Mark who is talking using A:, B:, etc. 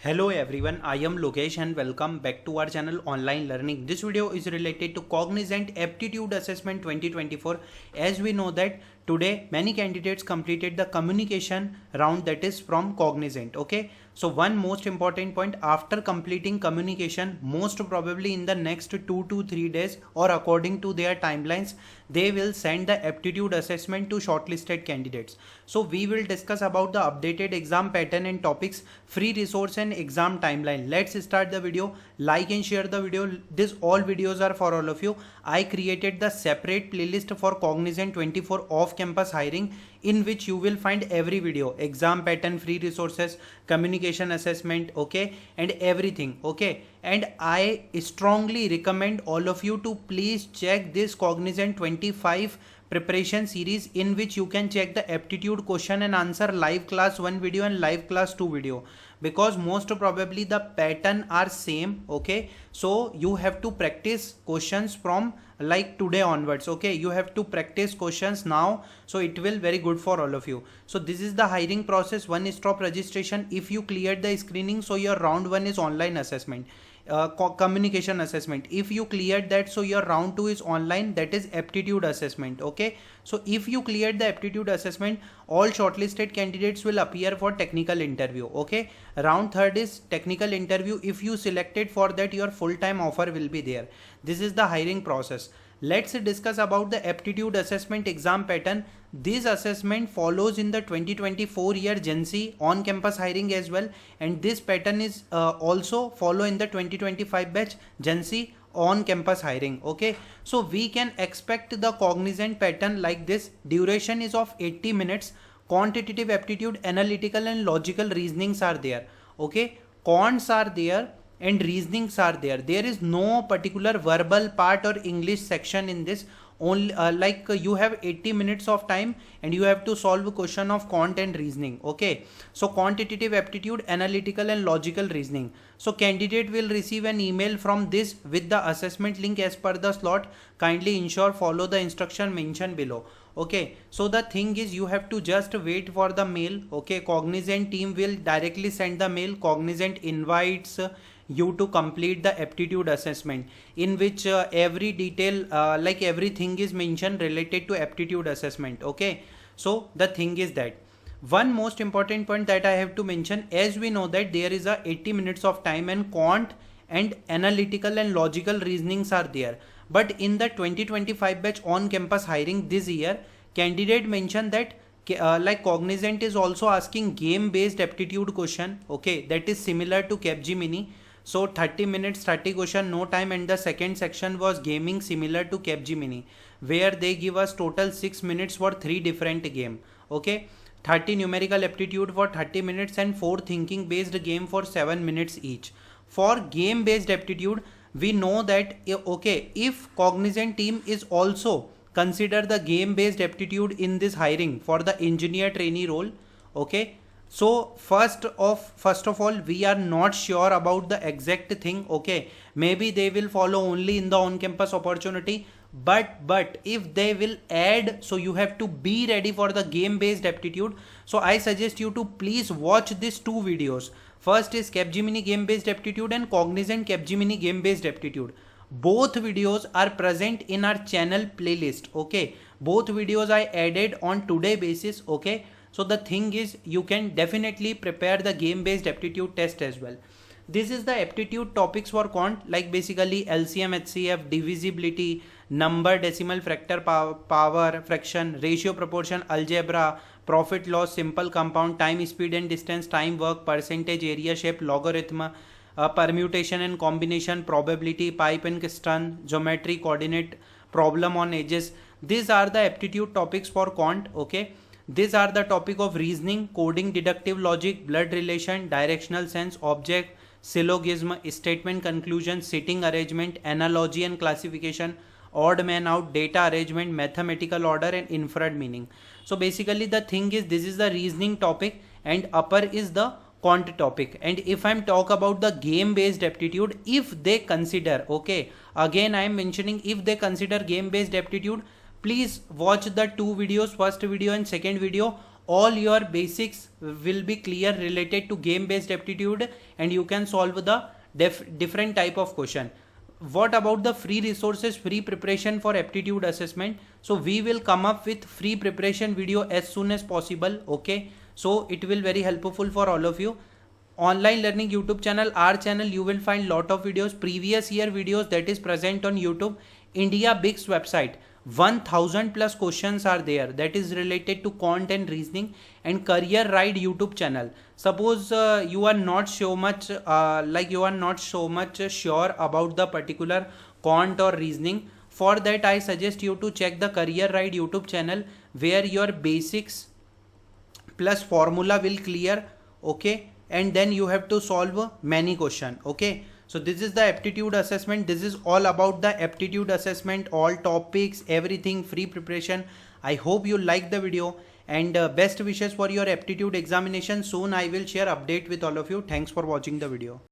A: Hello everyone, I am Lokesh and welcome back to our channel Online Learning. This video is related to Cognizant Aptitude Assessment 2024. As we know that today many candidates completed the communication round, that is from Cognizant. Okay, so one most important point, after completing communication, most probably in the next 2 to 3 days or according to their timelines, they will send the aptitude assessment to shortlisted candidates. So we will discuss about the updated exam pattern and topics, free resource and exam timeline. Let's start the video. Like and share the video. This all videos are for all of you. I created the separate playlist for Cognizant 24 off campus hiring, in which you will find every video, exam pattern, free resources, communication assessment, okay, and everything, okay. And I strongly recommend all of you to please check this Cognizant 25 preparation series, in which you can check the aptitude question and answer live class 1 video and live class 2 video, because most probably the pattern are same, okay. So you have to practice questions from like today onwards, okay. You have to practice questions now, so it will very good for all of you. So this is the hiring process. One stop registration. If you cleared the screening, so your round 1 is online assessment, communication assessment. If you cleared that, so your round 2 is online, that is aptitude assessment, okay. So if you cleared the aptitude assessment, all shortlisted candidates will appear for technical interview, okay. Round 3rd is technical interview. If you selected for that, your full-time offer will be there. This is the hiring process. Let's discuss about the aptitude assessment exam pattern. This assessment follows in the 2024 year Gen Z on campus hiring as well, and this pattern is also follow in the 2025 batch Gen Z on campus hiring, okay. So we can expect the Cognizant pattern like this. Duration is of 80 minutes. Quantitative aptitude, analytical and logical reasonings are there, okay. Quants are there and reasonings are there. There is no particular verbal part or English section in this. Only you have 80 minutes of time and you have to solve a question of quant and reasoning, okay. So quantitative aptitude, analytical and logical reasoning. So candidate will receive an email from this with the assessment link as per the slot. Kindly ensure follow the instruction mentioned below, okay. So the thing is, you have to just wait for the mail, okay. Cognizant team will directly send the mail. Cognizant invites you to complete the aptitude assessment, in which every detail like everything is mentioned related to aptitude assessment, okay. So the thing is that one most important point that I have to mention, as we know that there is a 80 minutes of time and quant and analytical and logical reasonings are there, but in the 2025 batch on campus hiring this year, candidate mentioned that like Cognizant is also asking game based aptitude question, okay, that is similar to Capgemini. So 30 minutes, 30 question, no time, and the second section was gaming, similar to Capgemini, where they give us total 6 minutes for 3 different game, okay. 30 numerical aptitude for 30 minutes and 4 thinking based game for 7 minutes each. For game based aptitude, we know that, okay, if Cognizant team is also consider the game based aptitude in this hiring for the engineer trainee role, okay. So first of all, we are not sure about the exact thing, okay. Maybe they will follow only in the on campus opportunity, but if they will add, so you have to be ready for the game based aptitude. So I suggest you to please watch these 2 videos. First is Capgemini game based aptitude and Cognizant Capgemini game based aptitude. Both videos are present in our channel playlist, okay. Both videos I added on today basis, okay. So the thing is, you can definitely prepare the game based aptitude test as well. This is the aptitude topics for quant, like basically LCM, HCF, divisibility, number, decimal, factor, power, fraction, ratio, proportion, algebra, profit loss, simple compound, time, speed and distance, time, work, percentage, area, shape, logarithm, permutation and combination, probability, pipe and crystal, geometry, coordinate, problem on edges. These are the aptitude topics for quant, okay. These are the topic of reasoning, coding, deductive logic, blood relation, directional sense, object, syllogism, statement conclusion, sitting arrangement, analogy and classification, odd man out, data arrangement, mathematical order and inferred meaning. So basically the thing is, this is the reasoning topic and upper is the quant topic. And if I'm talk about the game based aptitude, if they consider, okay, again I am mentioning, if they consider game based aptitude, please watch the 2 videos, first video and second video all your basics will be clear related to game based aptitude, and you can solve the different type of question. What about the free resources, free preparation for aptitude assessment? So we will come up with free preparation video as soon as possible. Okay, so it will very helpful for all of you. Online learning YouTube channel, our channel, you will find lot of videos, previous year videos that is present on YouTube. India Big's website, 1000 plus questions are there that is related to quant and reasoning. And Career Ride YouTube channel, suppose you are not so much sure about the particular quant or reasoning, for that I suggest you to check the Career Ride YouTube channel, where your basics plus formula will clear. Okay, and then you have to solve many question. Okay, so this is the aptitude assessment. This is all about the aptitude assessment, all topics, everything, free preparation. I hope you like the video, and best wishes for your aptitude examination. Soon I will share update with all of you. Thanks for watching the video.